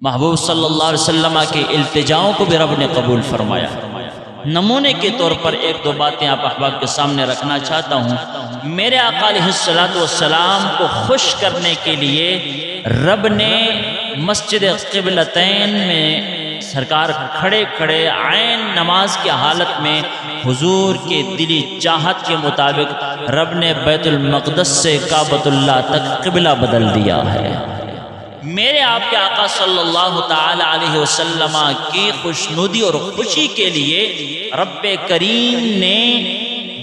محبوب صلی اللہ علیہ وسلم کے التجاؤں کو بھی رب نے قبول فرمایا۔ نمونے کے طور پر ایک دو باتیں آپ احباب کے سامنے رکھنا چاہتا ہوں۔ میرے آقا علیہ السلام کو خوش کرنے کے لیے رب نے مسجد قبلتین میں سرکار کھڑے کھڑے عین نماز کی حالت میں حضور کے دلی چاہت کے مطابق رب نے بیت المقدس سے کعبۃ اللہ تک قبلہ بدل دیا ہے۔ میرے آپ کے آقا صلی اللہ تعالی علیہ وسلم کی خوشنودی اور خوشی کے لیے رب کریم نے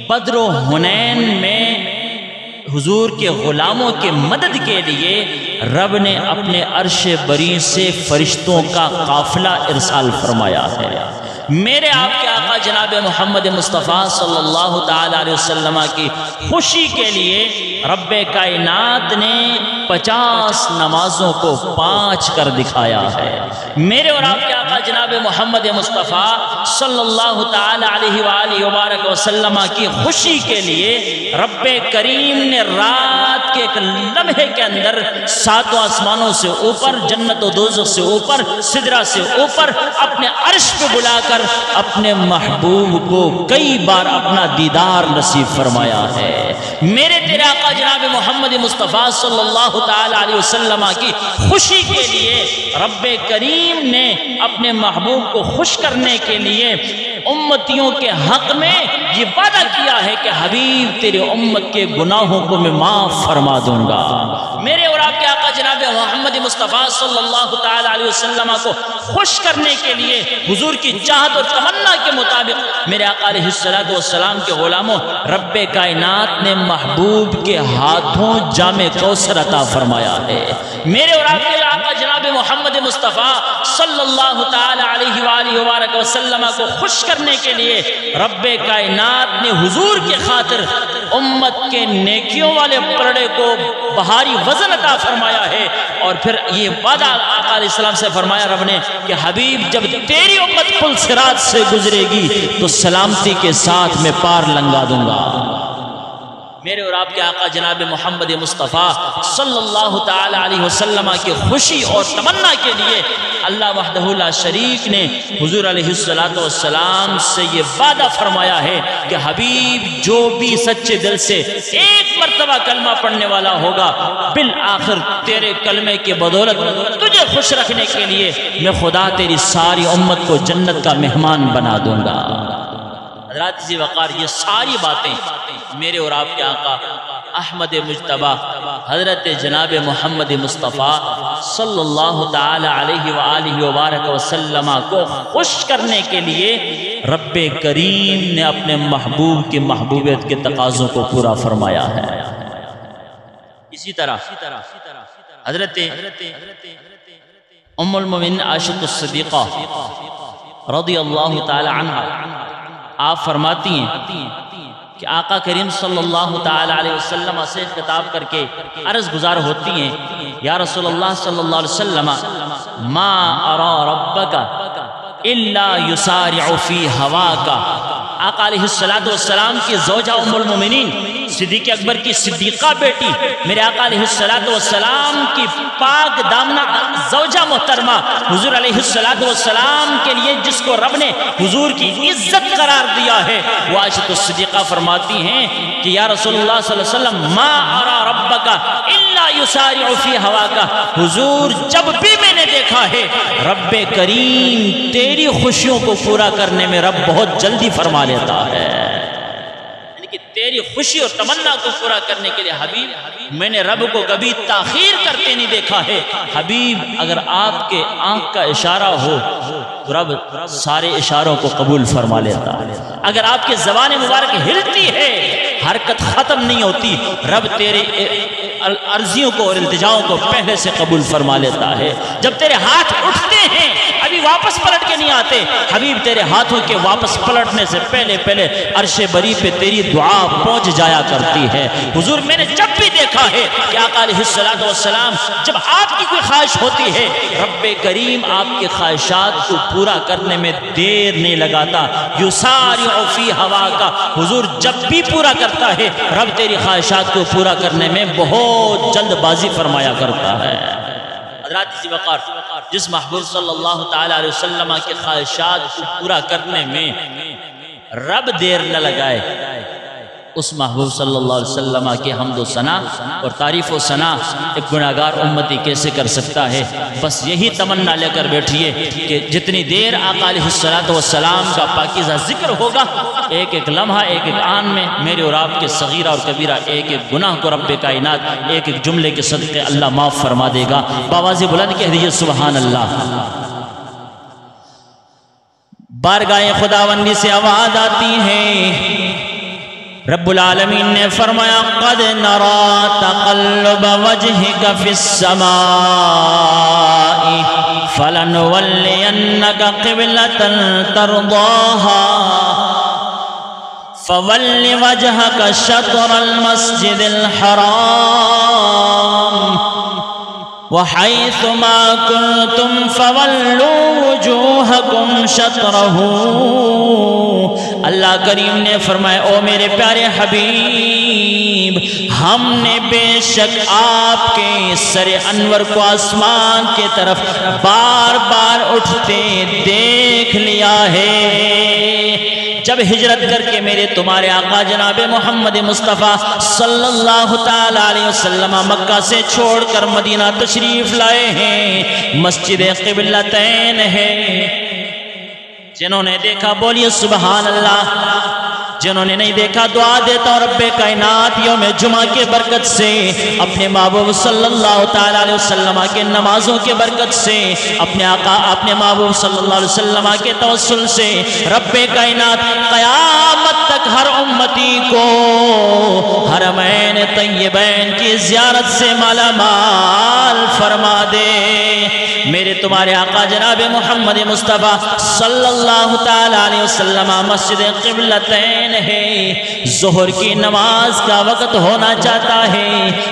بدر و حنین میں حضور کے غلاموں کے مدد کے لیے رب نے اپنے عرش بری سے فرشتوں کا قافلہ ارسال فرمایا ہے۔ میرے آپ کے آقا جناب محمد مصطفیٰ صلی اللہ تعالی علیہ وسلم کی خوشی کے لیے رب کائنات نے 50 نمازوں کو 5 کر دکھایا ہے۔ میرے اور آپ کے آقا جناب محمد مصطفیٰ صلی اللہ تعالی علیہ وآلہ وبارک وسلم کی خوشی کے لیے رب کریم نے رات کے ایک لمحے کے اندر 7 آسمانوں سے اوپر، جنت و دوزخ سے اوپر، سدرہ سے اوپر اپنے عرش پہ بلا کر اپنے محبوب کو کئی بار اپنا دیدار نصیب فرمایا ہے۔ میرے تیرے آقا جناب محمد مصطفیٰ صلی اللہ تعالی علیہ وسلم کی خوشی کے لیے رب کریم نے اپنے محبوب کو خوش کرنے کے لیے امتیوں کے حق میں یہ وعدہ کیا ہے کہ حبیب تیرے امت کے گناہوں کو میں معاف فرما دوں گا۔ میرے اور آپ کے آقا جناب محمد مصطفیٰ صلی اللہ تعالی علیہ وسلم کو خوش کرنے کے لیے حضور کی چاہت اور تمنا کے مطابق میرے آقا علیہ السلام کے غلاموں رب کائنات نے محبوب کے ہاتھوں جام کوثر عطا فرمایا ہے۔ میرے اور آپ کے آقا جناب محمد مصطفیٰ صلی اللہ تعالی علیہ وآلہ وبارک وسلم کو خوش کرنے کے لیے رب کائنات نے حضور کے خاطر امت کے نیکیوں والے پلڑے کو بہاری وزن عطا فرمایا ہے، اور پھر یہ وعدہ آقا علیہ السلام سے فرمایا رب نے کہ حبیب جب تیری امت پل صراط سے گزرے گی تو سلامتی کے ساتھ میں پار لنگا دوں گا۔ میرے اور آپ کے آقا جناب محمد مصطفیٰ صلی اللہ تعالی علیہ وسلم کی خوشی اور تمنا کے لیے اللہ وحدہ لا شریک نے حضور علیہ السلام سے یہ وعدہ فرمایا ہے کہ حبیب جو بھی سچے دل سے ایک مرتبہ کلمہ پڑھنے والا ہوگا بالآخر تیرے کلمے کے بدولت تجھے خوش رکھنے کے لیے میں خدا تیری ساری امت کو جنت کا مہمان بنا دوں گا۔ حضرات عزیز وقار، یہ ساری باتیں میرے اور آپ کے آقا احمد مجتبی حضرت جناب محمد مصطفیٰ صلی اللہ تعالی علیہ وآلہ وبارک وسلم کو خوش کرنے کے لیے رب کریم نے اپنے محبوب کی محبوبیت کے تقاضوں کو پورا فرمایا ہے۔ اسی طرح حضرت ام المومنین عائشہ الصدیقہ رضی اللہ تعالی عنہ آپ فرماتی ہیں کہ آقا کریم صلی اللہ تعالی علیہ وسلم سے خطاب کر کے عرض گزار ہوتی ہیں، یا رسول اللہ صلی اللہ علیہ وسلم ما ارا ربک الا یسارع فی ہواک۔ آقا علیہ السلام کی زوجہ ام المومنین صدیق اکبر کی صدیقہ بیٹی میرے آقا علیہ السلام کی پاک دامنہ زوجہ محترمہ حضور علیہ السلام کے لیے جس کو رب نے حضور کی عزت قرار دیا ہے، وہ عائشہ الصدیقہ فرماتی ہیں کہ یا رسول اللہ صلی اللہ علیہ وسلم ما ارا ربک الا یسارع فی ہواک، حضور جب بھی میں نے دیکھا ہے رب کریم تیری خوشیوں کو پورا کرنے میں رب بہت جلدی فرما لیتا ہے، یعنی کہ تیری خوشی اور تمنا کو پورا کرنے کے لیے حبیب میں نے رب کو کبھی تاخیر کرتے نہیں دیکھا ہے۔ حبیب اگر آپ کے آنکھ کا اشارہ ہو تو رب سارے اشاروں کو قبول فرما لیتا ہے، اگر آپ کی زبان مبارک ہلتی ہے حرکت ختم نہیں ہوتی، رب تیرے عرضیوں کو اور التجاؤں کو پہلے سے قبول فرما لیتا ہے۔ جب تیرے ہاتھ اٹھتے ہیں ابھی واپس پلٹ کے نہیں آتے، حبیب تیرے ہاتھوں کے واپس پلٹنے سے پہلے عرش بری پہ تیری دعا پہنچ جایا کرتی ہے۔ حضور میں نے جب بھی دیکھا ہے کہ آقا علیہ السلام جب آپ کی کوئی خواہش ہوتی ہے رب کریم آپ کی خواہشات کو پورا کرنے میں دیر نہیں لگاتا، یسارع فی ہواک، حضور جب بھی پورا کرتا ہے رب تیری خواہشات کو پورا کرنے میں بہت جلد بازی فرمایا کرتا ہے۔ حضرات اسی وقار جس محبوب صلی اللہ تعالیٰ علیہ وسلم کے خواہشات کو پورا کرنے میں رب دیر نہ لگائے، اس محبوب صلی اللہ علیہ وسلم کے حمد و ثنا اور تعریف و ثنا ایک گناہگار امتی کیسے کر سکتا ہے؟ بس یہی تمنا لے کر بیٹھیے کہ جتنی دیر آقا علیہ السلام کا پاکیزہ ذکر ہوگا، ایک ایک لمحہ ایک ایک آن میں میرے اور آپ کے صغیرہ اور کبیرہ ایک ایک گناہ کو رب کائنات ایک ایک جملے کے صدقے اللہ معاف فرما دے گا۔ بآواز بلند کہہ دیجیے سبحان اللہ۔ بارگاہ خداوندی سے آواز آتی ہے، رب العالمین نے فرمایا قد نرا تقلب وجہک فی السماء فلنولینک قبلۃ ترضاها فول وجہک شطر المسجد الحرام وحیث ما کنتم فولوا وجوہکم شطرہ۔ اللہ کریم نے فرمایا او میرے پیارے حبیب، ہم نے بے شک آپ کے سر انور کو آسمان کے طرف بار بار اٹھتے دیکھ لیا ہے۔ جب ہجرت کر کے میرے تمہارے آقا جناب محمد مصطفیٰ صلی اللہ تعالیٰ علیہ وسلم مکہ سے چھوڑ کر مدینہ تشریف لائے ہیں، مسجد قبلتین ہے۔ جنہوں نے دیکھا بولیے سبحان اللہ، جنہوں نے نہیں دیکھا دعا دیتا ہوں رب کائنات یوم جمعہ کے برکت سے، اپنے محبوب صلی اللہ تعالیٰ علیہ وسلم کے نمازوں کے برکت سے، اپنے آقا اپنے محبوب صلی اللہ علیہ وسلم کے توسل سے رب کائنات قیامت تک ہر امتی کو حرمین طیبین کی زیارت سے مالا مال فرما دے۔ میرے تمہارے آقا جناب محمد مصطفیٰ صلی اللہ تعالیٰ علیہ وسلم مسجد قبلتین ہے، ظہر کی نماز کا وقت ہونا چاہتا ہے،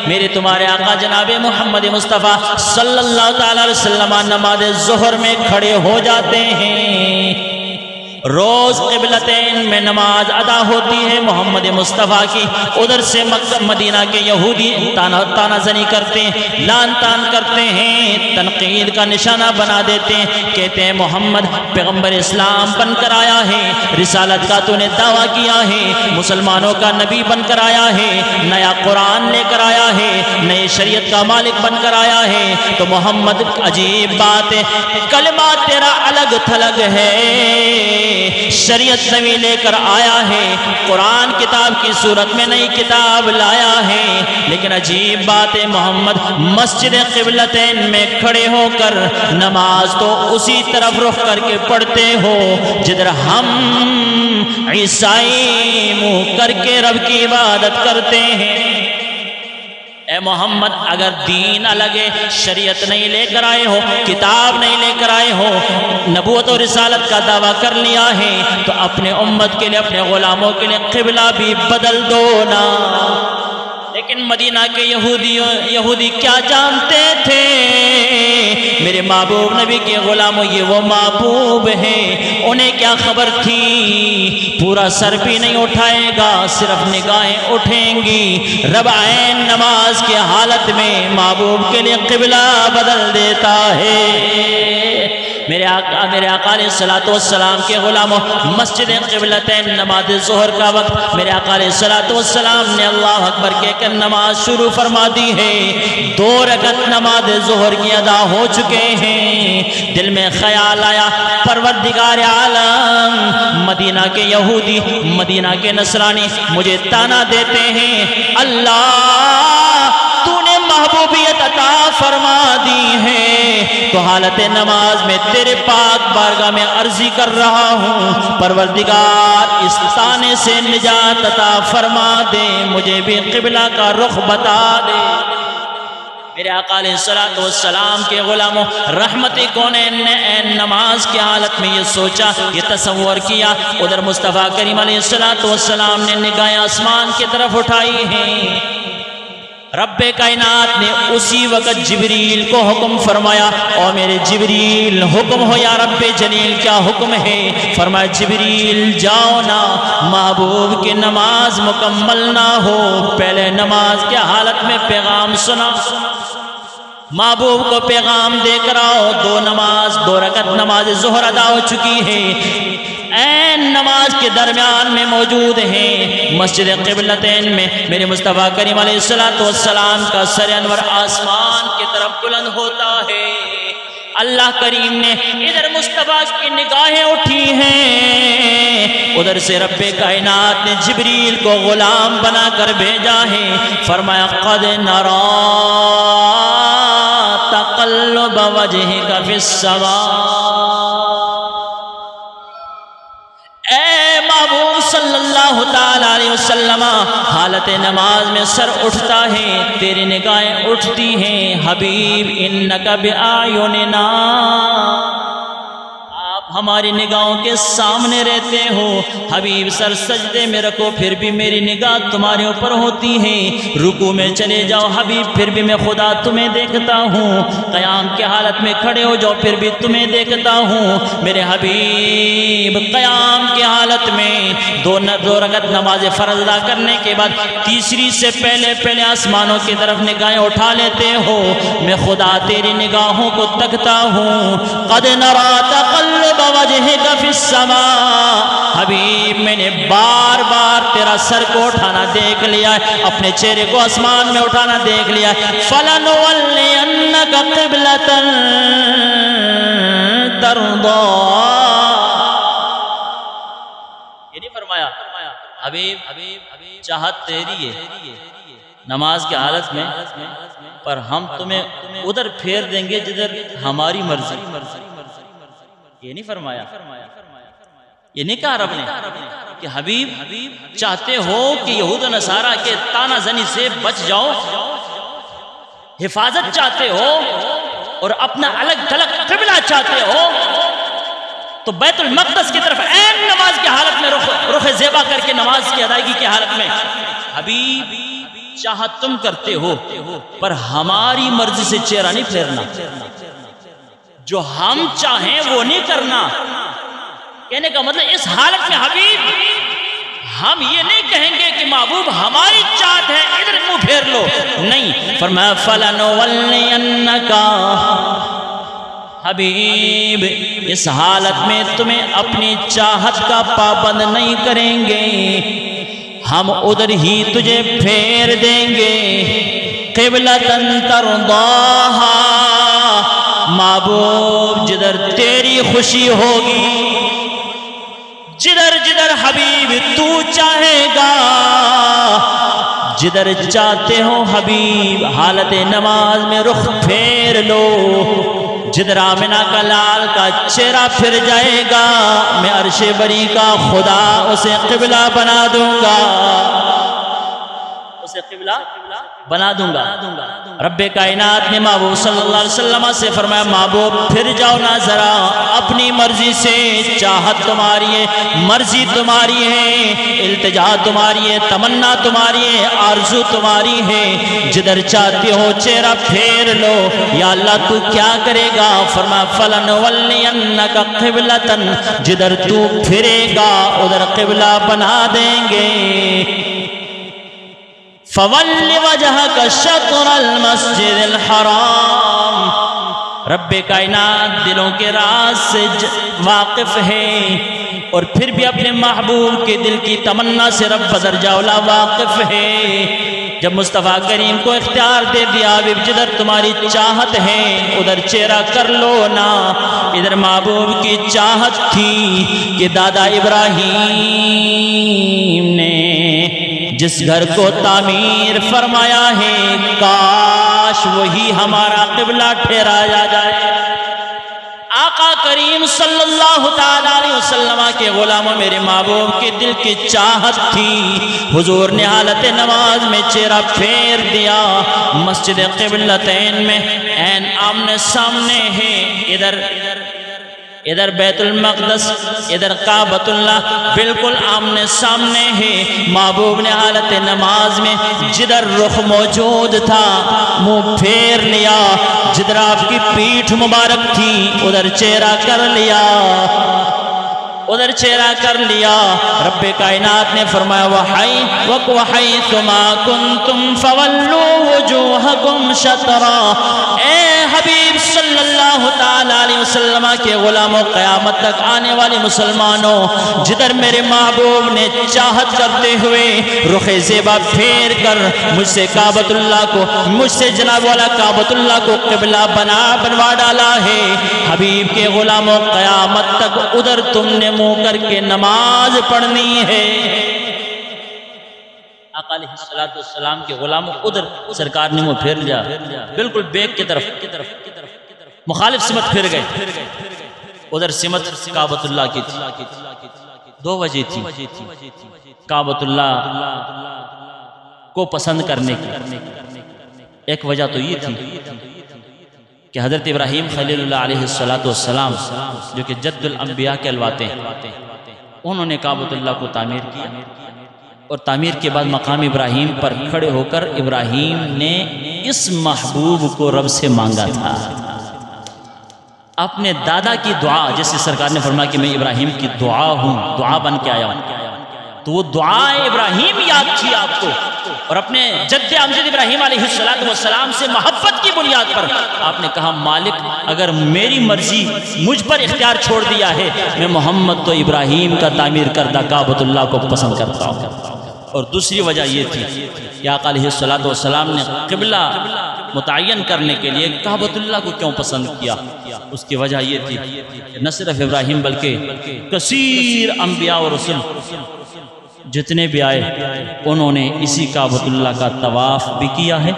میرے تمہارے آقا جناب محمد مصطفیٰ صلی اللہ تعالیٰ علیہ وسلم نماز ظہر میں کھڑے ہو جاتے ہیں۔ روز قبلتین میں نماز ادا ہوتی ہے محمد مصطفیٰ کی، ادھر سے مدینہ کے یہودی تانا زنی کرتے ہیں، لان تان کرتے ہیں، تنقید کا نشانہ بنا دیتے ہیں، کہتے ہیں محمد پیغمبر اسلام بن کر آیا ہے، رسالت کا تو نے دعویٰ کیا ہے، مسلمانوں کا نبی بن کر آیا ہے، نیا قرآن لے کر آیا ہے، نئے شریعت کا مالک بن کر آیا ہے، تو محمد عجیب بات ہے، کلمہ تیرا الگ تھلگ ہے، شریعت نبی لے کر آیا ہے، قرآن کتاب کی صورت میں نئی کتاب لایا ہے، لیکن عجیب بات ہے محمد مسجد قبلتین میں کھڑے ہو کر نماز تو اسی طرف رخ کر کے پڑھتے ہو جدھر ہم عیسائی منہ کر کے رب کی عبادت کرتے ہیں۔ اے محمد اگر دین الگ ہے، شریعت نہیں لے کر آئے ہو، کتاب نہیں لے کر آئے ہو، نبوت و رسالت کا دعویٰ کر لیا ہے، تو اپنے امت کے لیے اپنے غلاموں کے لیے قبلہ بھی بدل دو نا۔ لیکن مدینہ کے یہودی کیا جانتے تھے؟ میرے محبوب نبی کے غلاموں یہ وہ محبوب ہیں، انہیں کیا خبر تھی؟ پورا سر بھی نہیں اٹھائے گا، صرف نگاہیں اٹھیں گی، رب عین نماز کے حالت میں محبوب کے لیے قبلہ بدل دیتا ہے۔ میرے آقا علیہ السلام کے غلاموں، مسجد قبلتین نماز ظہر کا وقت میرے آقا علیہ السلام نے اللہ اکبر کہہ کر نماز شروع فرما دی ہے، 2 رکعت نماز ظہر کی ادا ہو چکے ہیں۔ دل میں خیال آیا پروردگار عالم، مدینہ کے یہودی مدینہ کے نصرانی مجھے تانا دیتے ہیں، اللہ تو نے محبوبیت عطا فرما دی ہے، تو حالت نماز میں تیرے پاک بارگاہ میں عرضی کر رہا ہوں پروردگار اس تانے سے نجات عطا فرما دے، مجھے بھی قبلہ کا رخ بتا دے۔ میرے آقا علیہ السلام کے غلاموں، رحمت کونین نے این نماز کی حالت میں یہ سوچا، یہ تصور کیا، ادھر مصطفیٰ کریم علیہ السلام نے نگاہیں آسمان کی طرف اٹھائی ہیں، رب کائنات نے اسی وقت جبریل کو حکم فرمایا، اور میرے جبریل حکم ہو یا رب جلیل کیا حکم ہے؟ فرمایا جبریل جاؤ نا، محبوب کی نماز مکمل نہ ہو، پہلے نماز کے حالت میں پیغام سنا۔ محبوب کو پیغام دے کر آؤ، دو رکعت نماز ظہر ادا ہو چکی ہے، این نماز کے درمیان میں موجود ہیں، مسجد قبلتین میں میرے مصطفیٰ کریم علیہ السلام کا سر انور آسمان کی طرف بلند ہوتا ہے۔ اللہ کریم نے ادھر مصطفیٰ کی نگاہیں اٹھی ہیں، ادھر سے رب کائنات نے جبریل کو غلام بنا کر بھیجا ہے، فرمایا قد نرا تقلب وجہک فی السماء۔ اے محبوب صلی اللہ تعالی علیہ وسلم، حالت نماز میں سر اٹھتا ہے، تیری نگاہیں اٹھتی ہیں، حبیب انک بأعیننا، ہماری نگاہوں کے سامنے رہتے ہو، حبیب سر سجدے میں رکھو پھر بھی میری نگاہ تمہارے اوپر ہوتی ہے، رکوع میں چلے جاؤ حبیب پھر بھی میں خدا تمہیں دیکھتا ہوں، قیام کی حالت میں کھڑے ہو جاؤ پھر بھی تمہیں دیکھتا ہوں میرے حبیب۔ قیام کی حالت میں دو رکعت نماز فرض ادا کرنے کے بعد تیسری سے پہلے آسمانوں کی طرف نگاہیں اٹھا لیتے ہو، میں خدا تیری نگاہوں کو تکتا ہوں۔ قد نرا تقلب وجہک فی السماء، حبیب میں نے بار بار تیرا سر کو اٹھانا دیکھ لیا ہے، اپنے چہرے کو آسمان میں اٹھانا دیکھ لیا ہے۔ فَلَنُوَلِّيَنَّكَ قِبْلَةً تَرْضَىٰ، یہ نہیں فرمایا حبیب چاہت تیری ہے نماز کی حالت میں، پر ہم تمہیں ادھر پھیر دیں گے جدھر ہماری مرضی، یہ نہیں فرمایا، یہ نہیں کہا رب نے کہ حبیب چاہتے ہو کہ یہود و نصارہ کے تانا زنی سے بچ جاؤ، حفاظت چاہتے ہو اور اپنا الگ تھلگ قبلہ چاہتے ہو تو بیت المقدس کی طرف عین نماز کی حالت میں رخ زیبا کر کے نماز کی ادائیگی کی حالت میں حبیب چاہت تم کرتے ہو، پر ہماری مرضی سے چہرہ نہیں پھیرنا، جو ہم چاہیں وہ نہیں کرنا۔ کہنے کا مطلب اس حالت میں حبیب ہم یہ نہیں کہیں گے کہ محبوب ہماری چاہت ہے ادھر منہ پھیر لو، نہیں، فرمایا فَلَنُوَلِّيَنَّكَ، حبیب اس حالت میں تمہیں اپنی چاہت کا پابند نہیں کریں گے، ہم ادھر ہی تجھے پھیر دیں گے۔ قِبْلَةً تَرْضَاهَا، محبوب جدھر تیری خوشی ہوگی، جدھر حبیب تو چاہے گا، جدھر چاہتے ہو حبیب حالت نماز میں رخ پھیر لو، جدھر آمنہ کا لال کا چہرہ پھر جائے گا میں عرش بری کا خدا اسے قبلہ بنا دوں گا، اسے قبلہ بنا دوں گا۔ رب کائنات نے محبوب صلی اللہ علیہ وسلم سے فرمایا محبوب پھر جاؤ نا ذرا، اپنی مرضی سے، چاہت تمہاری ہے، مرضی تمہاری ہے، التجا تمہاری ہے، تمنا تمہاری ہے، آرزو تمہاری ہے، جدھر چاہتے ہو چہرہ پھیر لو۔ یا اللہ تو کیا کرے گا؟ فرمایا فَلَنُوَلِّيَنَّكَ قِبْلَةً، جدھر تو پھرے گا ادھر قبلہ بنا دیں گے۔ فَوَلِّ وَجْهَكَ شَطْرَ الْمَسْجِدِ الْحَرَامِ، رب کائنات دلوں کے راز سے واقف ہے، اور پھر بھی اپنے محبوب کے دل کی تمنا سے رب بدرجہ اولا واقف ہے۔ جب مصطفیٰ کریم کو اختیار دے دیا جدھر تمہاری چاہت ہے ادھر چہرہ کر لو نا، ادھر محبوب کی چاہت تھی کہ دادا ابراہیم نے جس گھر کو تعمیر فرمایا ہے کاش وہی ہمارا قبلہ ٹھہرایا جائے۔ آقا کریم صلی اللہ تعالیٰ علیہ وسلم کے غلاموں میرے محبوب کے دل کی چاہت تھی، حضور نے حالت نماز میں چہرہ پھیر دیا، مسجد قبلتین میں عین آمنے سامنے ہے، ادھر بیت المقدس، ادھر کعبۃ اللہ بالکل آمنے سامنے ہے۔ محبوب نے حالت نماز میں جدھر رخ موجود تھا منہ پھیر لیا، جدھر آپ کی پیٹھ مبارک تھی ادھر چہرہ کر لیا۔ ادھر چہرہ کر لیا۔ رب کائنات نے فرمایا وَحَيْثُمَا كُنْتُمْ فَوَلُّوا وُجُوهَكُمْ شَطْرًا۔ اے حبیب صلی اللہ تعالیٰ علیہ وسلم کے غلاموں، قیامت تک آنے والے مسلمانوں، جدھر میرے محبوب نے چاہت کرتے ہوئے رخ زیبا پھیر کر مجھ سے کعبۃ اللہ کو، مجھ سے جناب والا کعبۃ اللہ کو قبلہ بنوا ڈالا ہے، حبیب کے غلاموں قیامت تک ادھر تم نے منہ کر کے نماز پڑھنی ہے۔ آقا علیہ السلام کے غلاموں ادھر سرکار نے منہ پھیر لیا، بالکل بیک کی طرف مخالف سمت پھر گئے۔ ادھر سمت کعبۃ اللہ کی تھی۔ دو وجہ تھی کعبۃ اللہ کو پسند کرنے کی۔ ایک وجہ تو یہ تھی کہ حضرت ابراہیم خلیل اللہ علیہ السلام جو کہ جد الانبیاء کہلواتے ہیں، انہوں نے کعبۃ اللہ کو تعمیر کیا، اور تعمیر کے بعد مقام ابراہیم پر کھڑے ہو کر ابراہیم نے اس محبوب کو رب سے مانگا تھا، اپنے دادا کی دعا، جیسے سرکار نے فرمایا کہ میں ابراہیم کی دعا ہوں، دعا بن کے آیا ہوں، تو وہ دعا ابراہیم یاد تھی آپ کو، اور اپنے جد امجد ابراہیم علیہ السلام سے محبت کی بنیاد پر آپ نے کہا مالک اگر میری مرضی مجھ پر اختیار چھوڑ دیا ہے، میں محمد تو ابراہیم کا تعمیر کردہ کعبۃ اللہ کو پسند کرتا ہوں۔ اور دوسری وجہ یہ تھی کہ آقا علیہ السلام نے قبلہ متعین کرنے کے لیے کعبۃ اللہ کو کیوں پسند کیا؟ اس کی وجہ یہ تھی کہ نہ صرف ابراہیم بلکہ کثیر انبیاء و رسل جتنے بھی آئے انہوں نے اسی کعبۃ اللہ کا طواف بھی کیا ہے،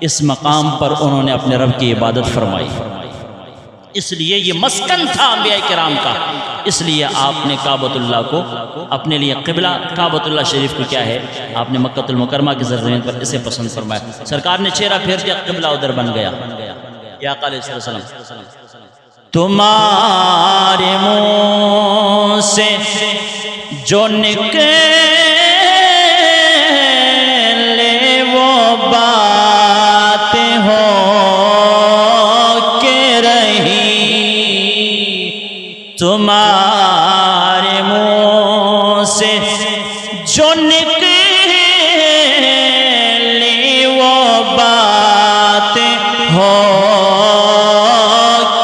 اس مقام پر انہوں نے اپنے رب کی عبادت فرمائی، اس لیے یہ مسکن تھا انبیاء کرام کا، اس لیے آپ نے کعبۃ اللہ کو اپنے لیے قبلہ، کعبۃ اللہ شریف کو کیا ہے آپ نے مکہ المکرمہ کی سرزمین پر اسے پسند فرمایا۔ سرکار نے چہرہ پھیر دیا، قبلہ ادھر بن گیا۔ یا آقا علیہ السلام تمہارے منہ سے جو نکلے وہ باتیں ہو کے رہی، تمہارے منہ سے جو نکلے وہ باتیں ہو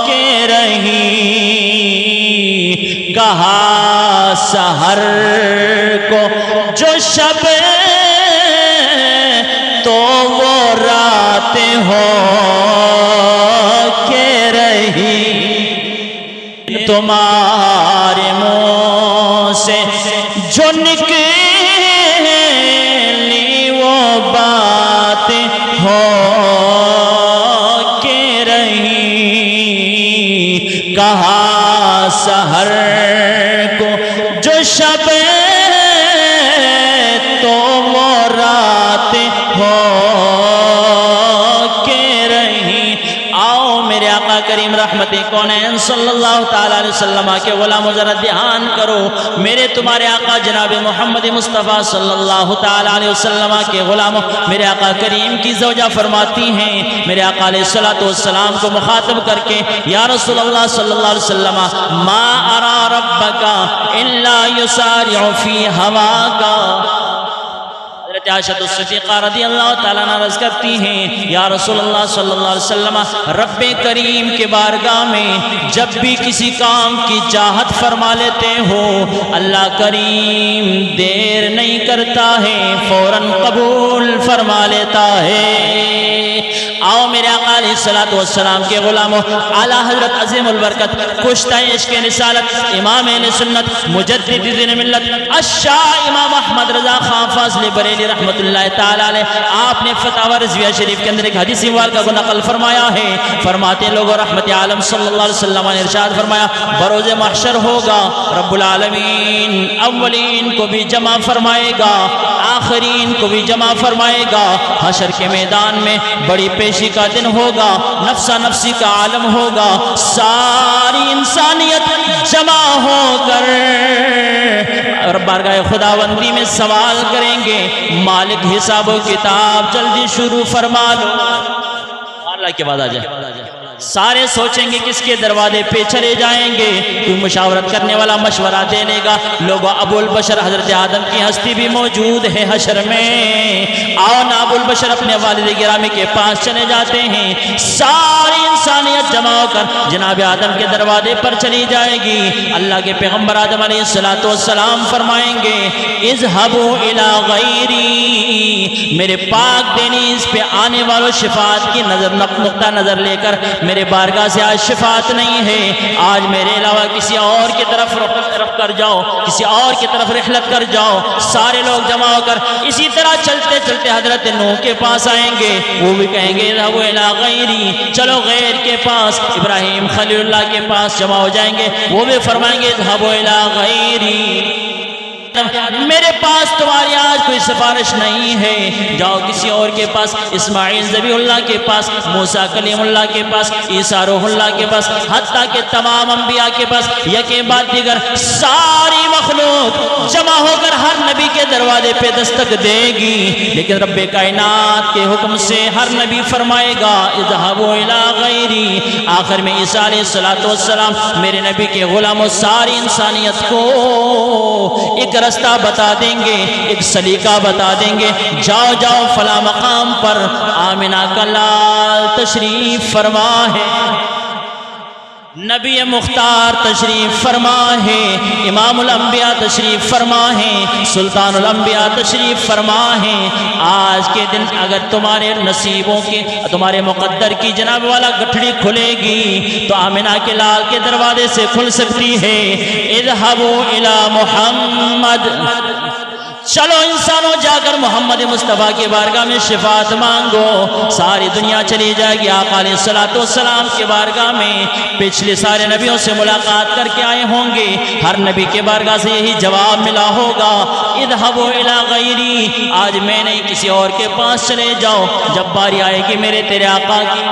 کے رہی، کہا سحر کو جو شب تو وہ رات ہو کے رہی، تمہارے منہ سے جو نکلی وہ باتیں ہو کے رہی، کہا سحر کو جو شب تو وہ رات ہو کے رہی۔ آؤ میرے آقا کریم رحمت کونین صلی اللہ تعالیٰ علیہ وسلم کے غلاموں ذرا دھیان کرو، میرے تمہارے آقا جناب محمد مصطفیٰ صلی اللہ تعالیٰ علیہ وسلم کے غلاموں، میرے آقا کریم کی زوجہ فرماتی ہیں میرے آقا علیہ السلام کو مخاطب کر کے، یا رسول اللہ صلی اللہ علیہ وسلم ما ارا ربک الا یسارع فی ہواکا۔ حضرت عائشہ الصدیقہ رضی اللہ تعالیٰ عنہ عرض کرتی ہیں یا رسول اللہ صلی اللہ علیہ وسلم، رب کریم کے بارگاہ میں جب بھی کسی کام کی چاہت فرما لیتے ہو اللہ کریم دیر نہیں کرتا ہے، فوراً قبول فرما لیتا ہے۔ آؤ میرے آقا علیہ السلام کے غلاموں، اعلیٰ حضرت عظیم البرکت کشتہ عشق رسالت امام اہل سنت مجدد دین ملت الشاہ امام احمد رضا خان فاضل بریلی رحمت اللہ تعالیٰ علیہ، آپ نے فتاوی رضویہ شریف کے اندر ایک حدیث مبارکہ کو نقل فرمایا ہے، فرماتے لوگوں رحمت عالم صلی اللہ علیہ وسلم نے ارشاد فرمایا بروز محشر ہوگا رب العالمین اولین کو بھی جمع فرمائے گا، آخرین کو بھی جمع فرمائے گا، حشر کے میدان میں بڑی پیشی کا دن ہوگا، نفسا نفسی کا عالم ہوگا، ساری انسانیت جمع ہو کر اور بارگاہ خداوندی میں سوال کریں گے مالک حساب و کتاب جلدی شروع فرما لو۔ اللہ کے بعد آ جائے سارے سوچیں گے کس کے دروازے پہ چلے جائیں گے. کوئی مشاورت کرنے والا مشورہ دے لے گا. لوگوں ابو البشر حضرت آدم کی ہستی بھی موجود ہے حشر میں. آؤ نا ابو البشر اپنے والد گرامی کے پاس چلے جاتے ہیں. ساری انسانیت جمع ہو کر جناب آدم کے دروازے پر چلی جائے گی. اللہ کے پیغمبر آدم علیہ السلام فرمائیں گے اذهبوا الى غیری، میرے پاک دینیز پہ آنے والوں شفاعت کی نقطہ نظر لے کر میرے بارگاہ سے آج شفاعت نہیں ہے. آج میرے علاوہ کسی اور کی طرف رخ کر جاؤ، کسی اور کی طرف رحلت کر جاؤ. سارے لوگ جمع ہو کر اسی طرح چلتے چلتے حضرت نوح کے پاس آئیں گے. وہ بھی کہیں گے اذهبوا الى غیری، چلو غیر کے پاس. ابراہیم خلیل اللہ کے پاس جمع ہو جائیں گے. وہ بھی فرمائیں گے اذهبوا الى غیری، میرے پاس تمہاری آج کوئی سفارش نہیں ہے، جاؤ کسی اور کے پاس. اسماعیل ذبیح اللہ کے پاس، موسیٰ کلیم اللہ کے پاس، عیسیٰ روح اللہ کے پاس، حتیٰ کہ تمام انبیاء کے پاس یکے بعد دیگر ساری مخلوق جمع ہو کر ہر نبی کے دروازے پہ دستک دے گی. لیکن رب کائنات کے حکم سے ہر نبی فرمائے گا اذهبوا الى غیری. آخر میں عیسیٰ علیہ السلام میرے نبی کے غلام و ساری انسانیت کو ایک رستہ بتا دیں گے، ایک سلیقہ بتا دیں گے. جاؤ جاؤ فلاں مقام پر آمنہ کا لال تشریف فرما ہے، نبی مختار تشریف فرما ہے، امام الانبیاء تشریف فرما ہے، سلطان الانبیاء تشریف فرما ہے. آج کے دن اگر تمہارے نصیبوں کی، تمہارے مقدر کی جناب والا گٹھڑی کھلے گی تو آمنہ کے لال کے دروازے سے کھل سکتی ہے. اذهبوا الى محمد، چلو انسانوں جا کر محمد مصطفیٰ کے بارگاہ میں شفاعت مانگو. ساری دنیا چلی جائے گی آقا علیہ السلام کے بارگاہ میں. پچھلے سارے نبیوں سے ملاقات کر کے آئے ہوں گے، ہر نبی کے بارگاہ سے یہی جواب ملا ہوگا اذهبوا الى غیری، آج میں نہیں کسی اور کے پاس چلے جاؤ. جب باری آئے گی میرے تیرے آقا کی،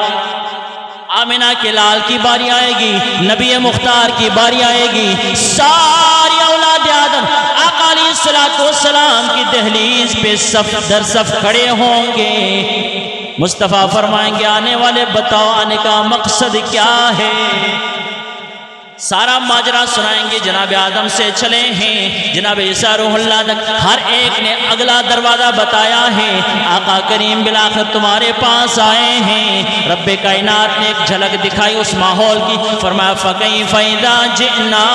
آمنہ کے لال کی باری آئے گی، نبی مختار کی باری آئے گی، ساری اولاد آدم آقا علیہ السلام کی دہلیز پہ صف در صف کھڑے ہوں گے. مصطفیٰ فرمائیں گے آنے والے بتاؤ آنے کا مقصد کیا ہے. سارا ماجرا سنائیں گے. جناب آدم سے چلے ہیں جناب عیسیٰ روح اللہ تک، ہر ایک نے اگلا دروازہ بتایا ہے. آقا کریم بالآخر تمہارے پاس آئے ہیں. رب کائنات نے ایک جھلک دکھائی اس ماحول کی. فرمایا فَكَيْفَ إِذَا جِئْنَا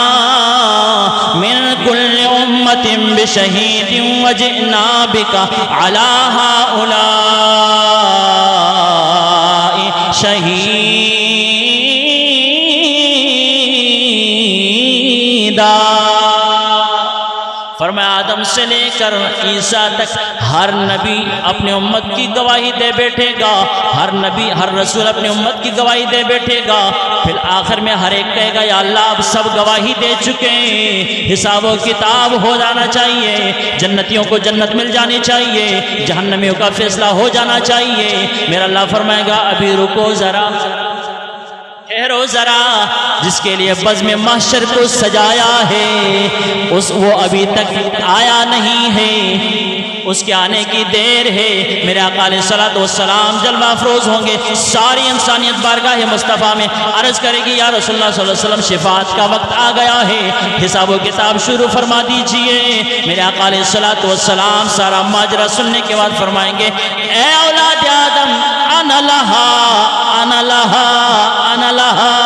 مِنْ كُلِّ أُمَّةٍ بِشَهِيدٍ وَجِئْنَا بِكَ عَلَى هَؤُلَاءِ شَهِيدًا. فرمایا آدم سے لے کر عیسیٰ تک ہر نبی اپنے امت کی گواہی دے بیٹھے گا، ہر نبی ہر رسول اپنی امت کی گواہی دے بیٹھے گا. پھر آخر میں ہر ایک کہے گا یا اللہ اب سب گواہی دے چکے ہیں، حساب و کتاب ہو جانا چاہیے، جنتیوں کو جنت مل جانی چاہیے، جہنمیوں کا فیصلہ ہو جانا چاہیے. میرا اللہ فرمائے گا ابھی رکو ذرا، ٹھہرو ذرا، جس کے لیے بزم محشر کو سجایا ہے وہ ابھی تک آیا نہیں ہے، اس کے آنے کی دیر ہے. میرے آقا علیہ السلام جلوہ افروز ہوں گے. ساری انسانیت بارگاہ مصطفیٰ میں عرض کرے گی یا رسول اللہ صلی اللہ علیہ وسلم شفاعت کا وقت آ گیا ہے، حساب و کتاب شروع فرما دیجئے. میرے آقا علیہ السلام سارا ماجرا سننے کے بعد فرمائیں گے اے اولاد آدم انا لہا انا لہا انا لہا.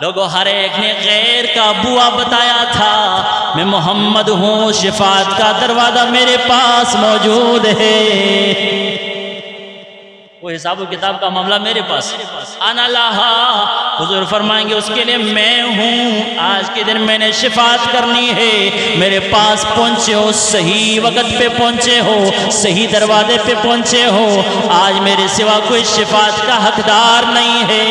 لوگوں ہر ایک نے غیر کا بوا بتایا تھا، میں محمد ہوں، شفاعت کا دروازہ میرے پاس موجود ہے. وہ حساب و کتاب کا معاملہ میرے پاس. انا لہا، حضور فرمائیں گے اس کے لیے میں ہوں. آج کے دن میں نے شفاعت کرنی ہے، میرے پاس پہنچے ہو، صحیح وقت پہ پہنچے ہو، صحیح دروازے پہ پہنچے ہو. آج میرے سوا کوئی شفاعت کا حقدار نہیں ہے.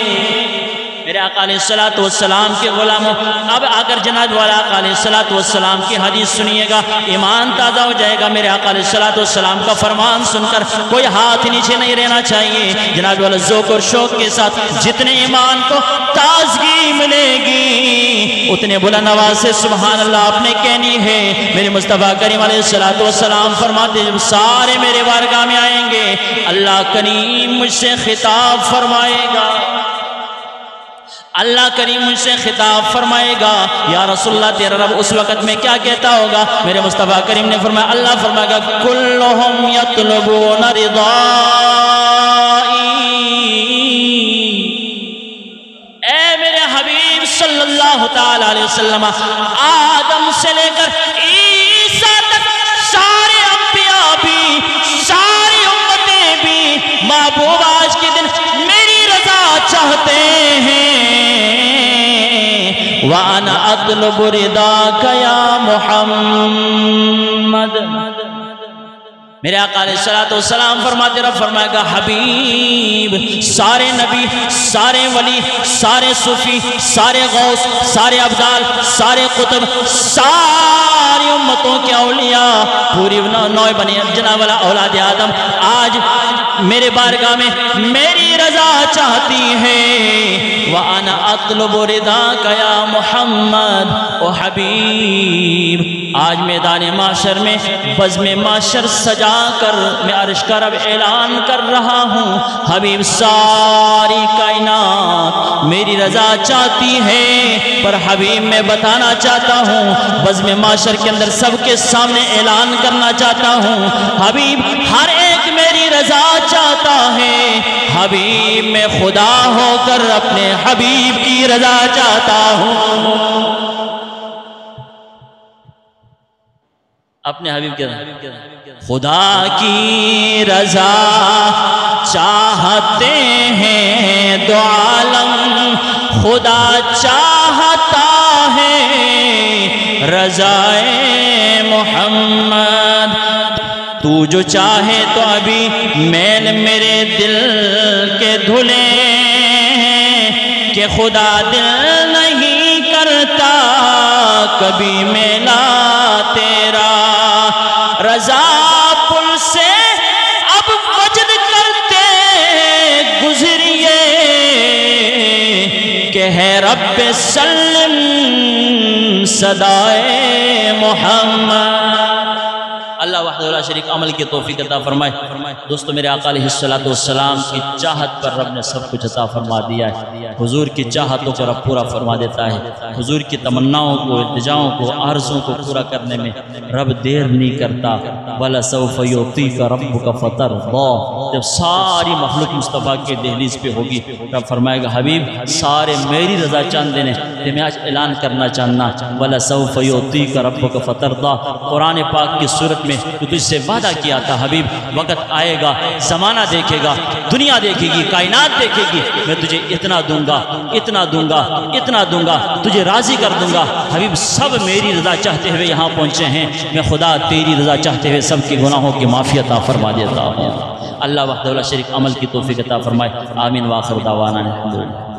میرے آقا علیہ السلام کے غلاموں، اب اگر جناب والا آقا علیہ السلام کی حدیث سنیے گا ایمان تازہ ہو جائے گا. میرے آقا علیہ السلام کا فرمان سن کر کوئی ہاتھ نیچے نہیں رہنا چاہیے. جناب والا ذوق اور شوق کے ساتھ جتنے ایمان کو تازگی ملے گی اتنے بلند آواز سے سبحان اللہ آپ نے کہنی ہے۔ میرے مصطفیٰ کریم علیہ السلام فرماتے ہیں جب سارے میرے بارگاہ میں آئیں گے اللہ کریم مجھ سے خطاب فرمائے گا، اللہ کریم مجھ سے خطاب فرمائے گا یا رسول اللہ تیرا رب اس وقت میں کیا کہتا ہوگا؟ میرے مصطفیٰ کریم نے فرمایا اللہ فرمائے گا کلہم یطلبون رضائی، اے میرے حبیب صلی اللہ تعالی علیہ وسلم آدم سے لے کر عیسیٰ تک سارے انبیاء بھی ساری امتیں بھی محبوب آج کے دن میری رضا چاہتے ہیں۔ وَأَنَا أَطْلُبُ رِضَاكَ يَا مُحَمَّدْ، میرے آقا علیہ السلام فرماتے رب فرمائے گا حبیب سارے نبی سارے ولی سارے صوفی سارے غوث سارے ابدال سارے قطب ساری امتوں کے اولیاء پوری نوع بنی جناب والا اولاد آدم آج میرے بارگاہ میں میری رضا چاہتی ہے۔ وَأَنَا أَطْلُبُ رِضَاكَ يَا مُحَمَّدْ، او حبیب آج میدان معاشر میں بزم معاشر سجا کر میں عرش کا رب اعلان کر رہا ہوں حبیب ساری کائنات میری رضا چاہتی ہے، پر حبیب میں بتانا چاہتا ہوں بزم معاشر کے اندر سب کے سامنے اعلان کرنا چاہتا ہوں حبیب ہر ایک میری رضا چاہتا ہے، حبیب میں خدا ہو کر اپنے حبیب کی رضا چاہتا ہوں، اپنے حبیب کے خدا کی رضا چاہتے ہیں دو عالم، خدا چاہتا ہے رضائے محمد، تو جو چاہے تو ابھی میل میرے دل کے دھلے کہ خدا دل نہیں کرتا کبھی میلا تیرا، رضا پل سے اب وجد کرتے گزریے کہ ہے رب سلم صدائے محمد۔ اللہ وحدہ لا شریک عمل کی توفیق عطا فرمائے۔ دوستو میرے آقا علیہ السلام کی چاہت پر رب نے سب کچھ عطا فرما دیا ہے، حضور کی چاہتوں کو رب پورا فرما دیتا ہے، حضور کی تمناؤں کو التجاؤں کو عرضوں کو پورا کرنے میں رب دیر نہیں کرتا۔ وَلَسَوْفَ يُعْطِيكَ رَبُّكَ فَتَرْضَىٰ، جب ساری مخلوق مصطفیٰ کی دہلیز پہ ہوگی رب فرمائے گا حبیب سارے میری رضا چاہتے ہیں، کہ میں آج اعلان کرنا چاہنا وَلَسَوْفَ يُعْطِيكَ رَبُّكَ فَتَرْضَىٰ، قرآن پاک کی صورت میں تو تجھ سے وعدہ کیا تھا حبیب وقت آئے گا زمانہ دیکھے گا دنیا دیکھے گی کائنات دیکھے گی میں تجھے اتنا دوں گا اتنا دوں گا اتنا دوں گا تجھے راضی کر دوں گا۔ حبیب سب میری رضا چاہتے ہوئے یہاں پہنچے ہیں، میں خدا تیری رضا چاہتے ہوئے سب کے گناہوں کی معافی عطا فرما دیتا ہوں۔ اللہ وحدہ لا شریک عمل کی توفیق عطا فرمائے، آمین۔ وآخر دعوانا الحمدللہ۔